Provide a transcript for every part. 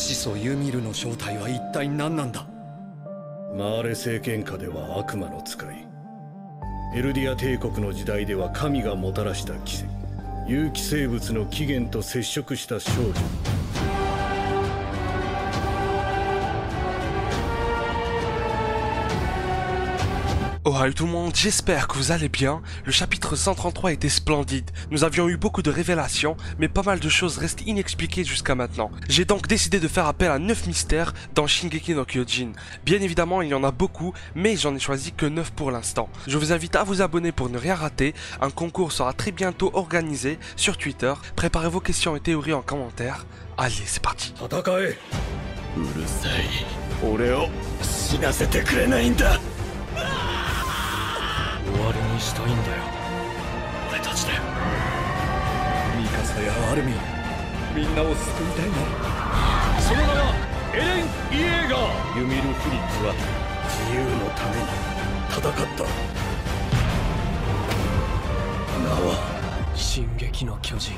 始祖ユミルの正体は一体何なんだ。マーレ政権下では悪魔の使い、エルディア帝国の時代では神がもたらした奇跡、有機生物の起源と接触した少女。Oh hi tout le monde, j'espère que vous allez bien. Le chapitre 133 était splendide. Nous avions eu beaucoup de révélations, mais pas mal de choses restent inexpliquées jusqu'à maintenant. J'ai donc décidé de faire appel à 9 mystères dans Shingeki no Kyojin. Bien évidemment, il y en a beaucoup, mais j'en ai choisi que 9 pour l'instant. Je vous invite à vous abonner pour ne rien rater. Un concours sera très bientôt organisé sur Twitter. Préparez vos questions et théories en commentaire. Allez, c'est parti. 終わりにしたいんだよ、俺たちで。ミカサやアルミン、みんなを救いたいな。その名はエレン・イエーガー。ユミル・フリッツは自由のために戦った。名は進撃の巨人。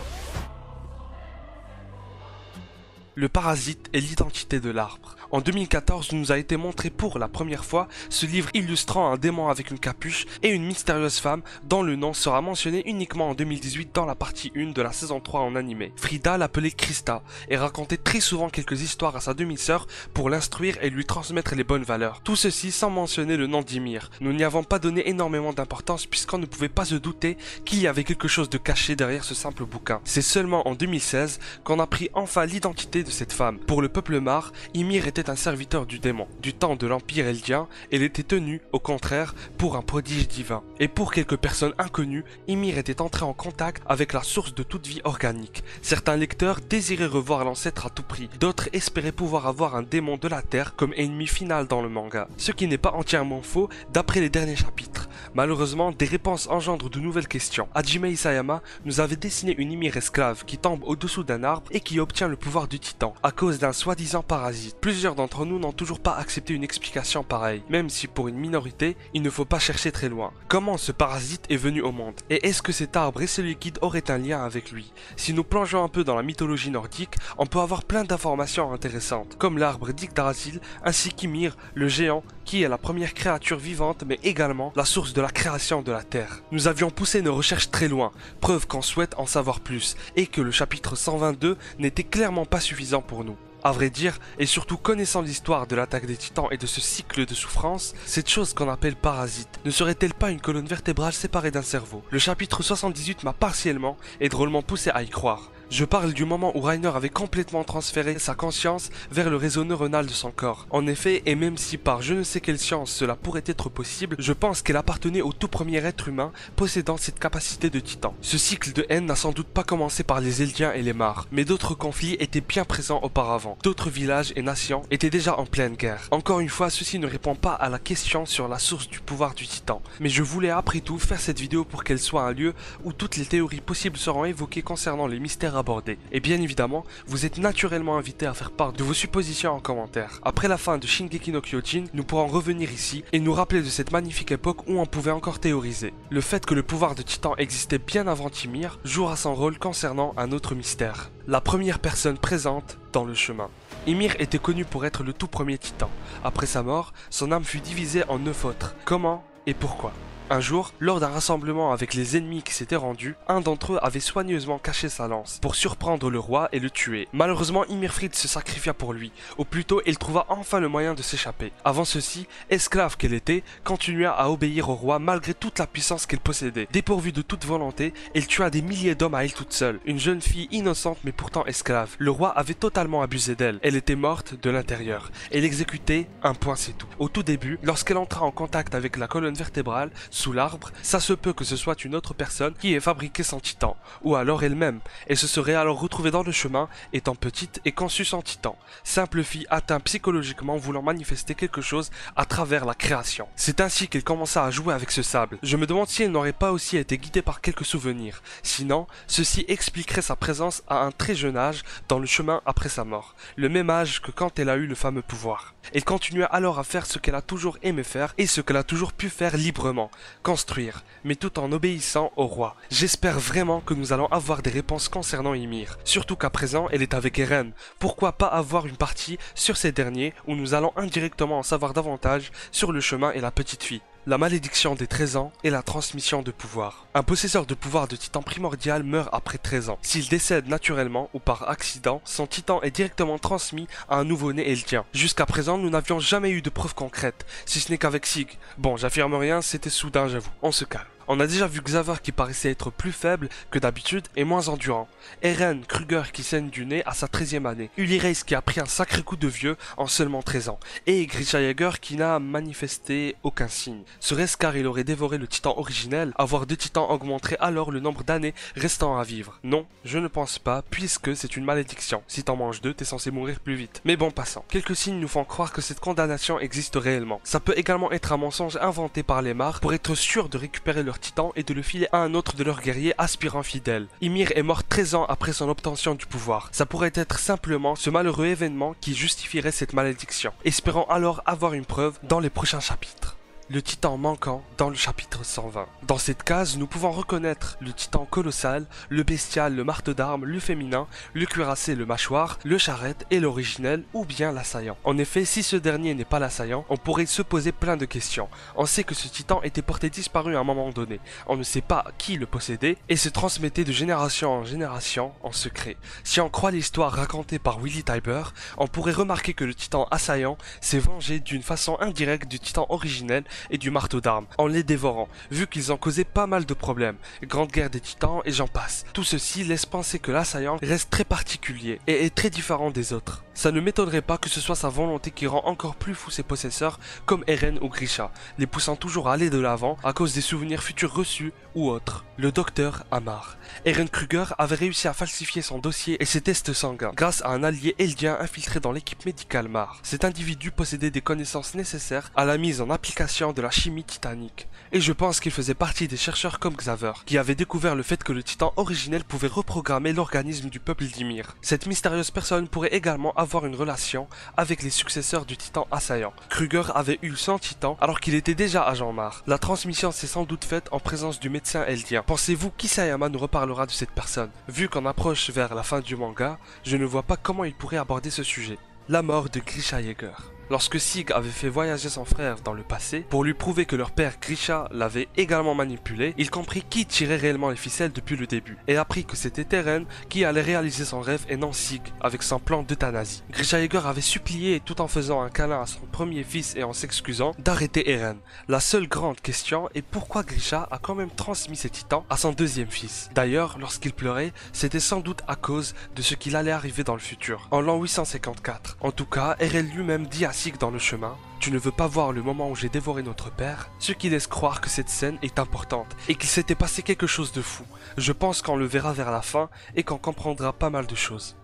Le parasite est l'identité de l'arbre. En 2014, nous a été montré pour la première fois ce livre illustrant un démon avec une capuche et une mystérieuse femme dont le nom sera mentionné uniquement en 2018 dans la partie 1 de la saison 3 en animé. Frida l'appelait Krista et racontait très souvent quelques histoires à sa demi-sœur pour l'instruire et lui transmettre les bonnes valeurs. Tout ceci sans mentionner le nom d'Ymir. Nous n'y avons pas donné énormément d'importance puisqu'on ne pouvait pas se douter qu'il y avait quelque chose de caché derrière ce simple bouquin. C'est seulement en 2016 qu'on a pris enfin l'identité de cette femme. Pour le peuple Mar, Ymir était un serviteur du démon. Du temps de l'Empire Eldien, elle était tenue, au contraire, pour un prodige divin. Et pour quelques personnes inconnues, Ymir était entré en contact avec la source de toute vie organique. Certains lecteurs désiraient revoir l'ancêtre à tout prix, d'autres espéraient pouvoir avoir un démon de la Terre comme ennemi final dans le manga. Ce qui n'est pas entièrement faux d'après les derniers chapitres. Malheureusement, des réponses engendrent de nouvelles questions. Hajime Isayama nous avait dessiné une Ymir esclave qui tombe au-dessous d'un arbre et qui obtient le pouvoir du titan, à cause d'un soi-disant parasite. Plusieurs d'entre nous n'ont toujours pas accepté une explication pareille, même si pour une minorité, il ne faut pas chercher très loin. Comment ce parasite est venu au monde? Et est-ce que cet arbre et ce liquide auraient un lien avec lui? Si nous plongeons un peu dans la mythologie nordique, on peut avoir plein d'informations intéressantes, comme l'arbre d'Yggdrasil, ainsi qu'Ymir, le géant, qui est la première créature vivante, mais également la source de la création de la Terre. Nous avions poussé nos recherches très loin, preuve qu'on souhaite en savoir plus, et que le chapitre 122 n'était clairement pas suffisant pour nous. À vrai dire, et surtout connaissant l'histoire de l'attaque des titans et de ce cycle de souffrance, cette chose qu'on appelle parasite ne serait-elle pas une colonne vertébrale séparée d'un cerveau? Le chapitre 78 m'a partiellement et drôlement poussé à y croire. Je parle du moment où Reiner avait complètement transféré sa conscience vers le réseau neuronal de son corps. En effet, et même si par je ne sais quelle science cela pourrait être possible, je pense qu'elle appartenait au tout premier être humain possédant cette capacité de titan. Ce cycle de haine n'a sans doute pas commencé par les Eldiens et les Mar, mais d'autres conflits étaient bien présents auparavant. D'autres villages et nations étaient déjà en pleine guerre. Encore une fois, ceci ne répond pas à la question sur la source du pouvoir du titan, mais je voulais après tout faire cette vidéo pour qu'elle soit un lieu où toutes les théories possibles seront évoquées concernant les mystères abordés. Et bien évidemment, vous êtes naturellement invités à faire part de vos suppositions en commentaire. Après la fin de Shingeki no Kyojin, nous pourrons revenir ici et nous rappeler de cette magnifique époque où on pouvait encore théoriser. Le fait que le pouvoir de Titan existait bien avant Ymir jouera son rôle concernant un autre mystère. La première personne présente dans le chemin. Ymir était connu pour être le tout premier Titan. Après sa mort, son âme fut divisée en 9 autres. Comment et pourquoi? Un jour, lors d'un rassemblement avec les ennemis qui s'étaient rendus, un d'entre eux avait soigneusement caché sa lance pour surprendre le roi et le tuer. Malheureusement, Ymir se sacrifia pour lui, ou plutôt il trouva enfin le moyen de s'échapper. Avant ceci, esclave qu'elle était, continua à obéir au roi malgré toute la puissance qu'elle possédait. Dépourvue de toute volonté, elle tua des milliers d'hommes à elle toute seule, une jeune fille innocente mais pourtant esclave. Le roi avait totalement abusé d'elle, elle était morte de l'intérieur. Elle exécutait un point c'est tout. Au tout début, lorsqu'elle entra en contact avec la colonne vertébrale, sous l'arbre, ça se peut que ce soit une autre personne qui ait fabriqué son titan, ou alors elle-même, et se serait alors retrouvée dans le chemin, étant petite et conçue son titan. Simple fille atteinte psychologiquement voulant manifester quelque chose à travers la création. C'est ainsi qu'elle commença à jouer avec ce sable. Je me demande si elle n'aurait pas aussi été guidée par quelques souvenirs. Sinon, ceci expliquerait sa présence à un très jeune âge dans le chemin après sa mort, le même âge que quand elle a eu le fameux pouvoir. Elle continua alors à faire ce qu'elle a toujours aimé faire et ce qu'elle a toujours pu faire librement, construire, mais tout en obéissant au roi. J'espère vraiment que nous allons avoir des réponses concernant Ymir, surtout qu'à présent elle est avec Eren. Pourquoi pas avoir une partie sur ces derniers où nous allons indirectement en savoir davantage sur le chemin et la petite fille. La malédiction des 13 ans et la transmission de pouvoir. Un possesseur de pouvoir de titan primordial meurt après 13 ans. S'il décède naturellement ou par accident, son titan est directement transmis à un nouveau-né eldien. Jusqu'à présent, nous n'avions jamais eu de preuves concrètes, si ce n'est qu'avec Sig. Bon, j'affirme rien, c'était soudain, j'avoue. On se calme. On a déjà vu Xaver qui paraissait être plus faible que d'habitude et moins endurant. Eren Kruger qui saigne du nez à sa 13e année. Ulysses qui a pris un sacré coup de vieux en seulement 13 ans. Et Grisha Jäger qui n'a manifesté aucun signe. Serait-ce car il aurait dévoré le titan originel? Avoir 2 titans augmenterait alors le nombre d'années restant à vivre. Non, je ne pense pas, puisque c'est une malédiction. Si t'en manges 2, t'es censé mourir plus vite. Mais bon, passons. Quelques signes nous font croire que cette condamnation existe réellement. Ça peut également être un mensonge inventé par les Mar pour être sûr de récupérer leur titan et de le filer à un autre de leurs guerriers aspirants fidèles. Ymir est mort 13 ans après son obtention du pouvoir. Ça pourrait être simplement ce malheureux événement qui justifierait cette malédiction. Espérons alors avoir une preuve dans les prochains chapitres. Le titan manquant dans le chapitre 120. Dans cette case, nous pouvons reconnaître le titan colossal, le bestial, le marteau d'armes, le féminin, le cuirassé, le mâchoire, le charrette et l'originel ou bien l'assaillant. En effet, si ce dernier n'est pas l'assaillant, on pourrait se poser plein de questions. On sait que ce titan était porté disparu à un moment donné. On ne sait pas qui le possédait et se transmettait de génération en génération en secret. Si on croit l'histoire racontée par Willy Tybur, on pourrait remarquer que le titan assaillant s'est vengé d'une façon indirecte du titan originel et du marteau d'armes, en les dévorant, vu qu'ils ont causé pas mal de problèmes, grande guerre des titans et j'en passe. Tout ceci laisse penser que l'assaillant reste très particulier et est très différent des autres. Ça ne m'étonnerait pas que ce soit sa volonté qui rend encore plus fou ses possesseurs comme Eren ou Grisha, les poussant toujours à aller de l'avant à cause des souvenirs futurs reçus ou autres. Le docteur Amar. Eren Kruger avait réussi à falsifier son dossier et ses tests sanguins grâce à un allié eldien infiltré dans l'équipe médicale Mar. Cet individu possédait des connaissances nécessaires à la mise en application de la chimie titanique. Et je pense qu'il faisait partie des chercheurs comme Xaver, qui avaient découvert le fait que le titan originel pouvait reprogrammer l'organisme du peuple d'Ymir. Cette mystérieuse personne pourrait également avoir une relation avec les successeurs du titan assaillant. Kruger avait eu 100 titans alors qu'il était déjà agent Mar. La transmission s'est sans doute faite en présence du médecin eldien. Pensez-vous qu'Isayama nous reparlera de cette personne? Vu qu'on approche vers la fin du manga, je ne vois pas comment il pourrait aborder ce sujet. La mort de Grisha Jäger. Lorsque Sig avait fait voyager son frère dans le passé, pour lui prouver que leur père Grisha l'avait également manipulé, il comprit qui tirait réellement les ficelles depuis le début, et apprit que c'était Eren qui allait réaliser son rêve et non Sig, avec son plan d'euthanasie. Grisha Jäger avait supplié, tout en faisant un câlin à son premier fils et en s'excusant, d'arrêter Eren. La seule grande question est pourquoi Grisha a quand même transmis ses titans à son deuxième fils. D'ailleurs, lorsqu'il pleurait, c'était sans doute à cause de ce qu'il allait arriver dans le futur, en l'an 854. En tout cas, Eren lui-même dit à Sig dans le chemin: tu ne veux pas voir le moment où j'ai dévoré notre père, ce qui laisse croire que cette scène est importante et qu'il s'était passé quelque chose de fou. Je pense qu'on le verra vers la fin et qu'on comprendra pas mal de choses.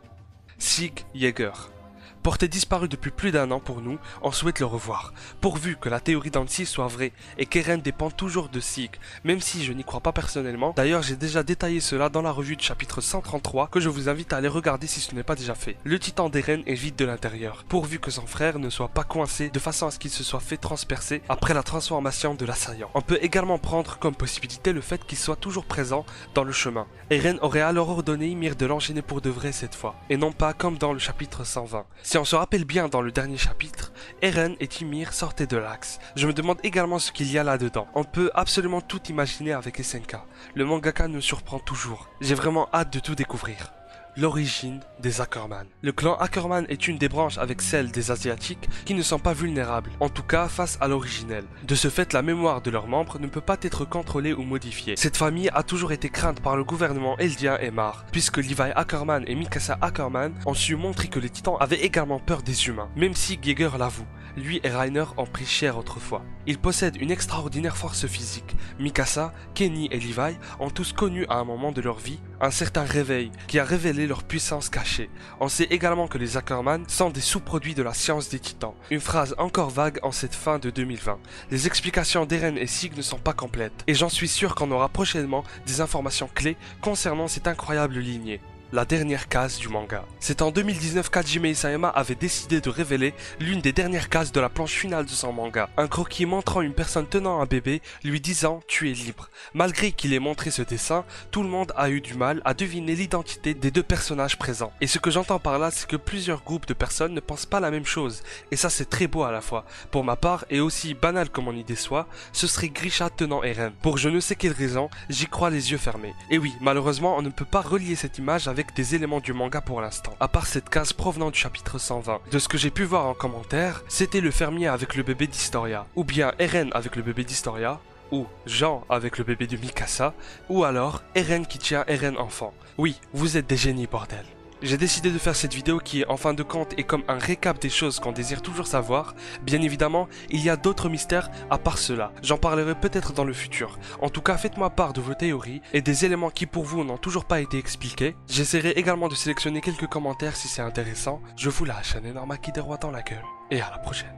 Sig Jäger. Porté disparu depuis plus d'1 an pour nous, on souhaite le revoir. Pourvu que la théorie d'Annecy soit vraie et qu'Eren dépend toujours de Sig, même si je n'y crois pas personnellement. D'ailleurs, j'ai déjà détaillé cela dans la revue du chapitre 133 que je vous invite à aller regarder si ce n'est pas déjà fait. Le titan d'Eren est vide de l'intérieur, pourvu que son frère ne soit pas coincé de façon à ce qu'il se soit fait transpercer après la transformation de l'assaillant. On peut également prendre comme possibilité le fait qu'il soit toujours présent dans le chemin. Eren aurait alors ordonné Ymir de l'enchaîner pour de vrai cette fois, et non pas comme dans le chapitre 120. Si on se rappelle bien dans le dernier chapitre, Eren et Ymir sortaient de l'Axe. Je me demande également ce qu'il y a là-dedans. On peut absolument tout imaginer avec SNK. Le mangaka nous surprend toujours. J'ai vraiment hâte de tout découvrir. L'origine des Ackerman. Le clan Ackerman est une des branches avec celle des Asiatiques qui ne sont pas vulnérables, en tout cas face à l'originel. De ce fait, la mémoire de leurs membres ne peut pas être contrôlée ou modifiée. Cette famille a toujours été crainte par le gouvernement eldien et Mar, puisque Levi Ackerman et Mikasa Ackerman ont su montrer que les titans avaient également peur des humains, même si Jäger l'avoue. Lui et Reiner ont pris cher autrefois. Ils possèdent une extraordinaire force physique. Mikasa, Kenny et Levi ont tous connu à un moment de leur vie un certain réveil qui a révélé leur puissance cachée. On sait également que les Ackerman sont des sous-produits de la science des titans. Une phrase encore vague en cette fin de 2020. Les explications d'Eren et Sig ne sont pas complètes, et j'en suis sûr qu'on aura prochainement des informations clés concernant cette incroyable lignée. la dernière case du manga. C'est en 2019 qu'Hajime Isayama avait décidé de révéler l'une des dernières cases de la planche finale de son manga. Un croquis montrant une personne tenant un bébé, lui disant « tu es libre ». Malgré qu'il ait montré ce dessin, tout le monde a eu du mal à deviner l'identité des deux personnages présents. Et ce que j'entends par là, c'est que plusieurs groupes de personnes ne pensent pas la même chose. Et ça, c'est très beau à la fois. Pour ma part, et aussi banal comme mon idée soit, ce serait Grisha tenant Eren. Pour je ne sais quelle raison, j'y crois les yeux fermés. Et oui, malheureusement, on ne peut pas relier cette image avec des éléments du manga pour l'instant, à part cette case provenant du chapitre 120. De ce que j'ai pu voir en commentaire, c'était le fermier avec le bébé d'Historia, ou bien Eren avec le bébé d'Historia, ou Jean avec le bébé de Mikasa, ou alors Eren qui tient Eren enfant. Oui, vous êtes des génies, bordel. J'ai décidé de faire cette vidéo qui, en fin de compte, est comme un récap des choses qu'on désire toujours savoir. Bien évidemment, il y a d'autres mystères à part cela. J'en parlerai peut-être dans le futur. En tout cas, faites-moi part de vos théories et des éléments qui pour vous n'ont toujours pas été expliqués. J'essaierai également de sélectionner quelques commentaires si c'est intéressant. Je vous lâche un énorme qui déroite dans la gueule. Et à la prochaine.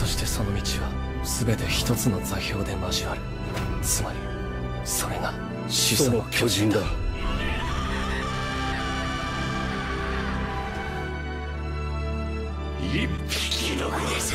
そしてその道は全て一つの座標で交わる。つまりそれが始祖の巨人だ。一匹残らず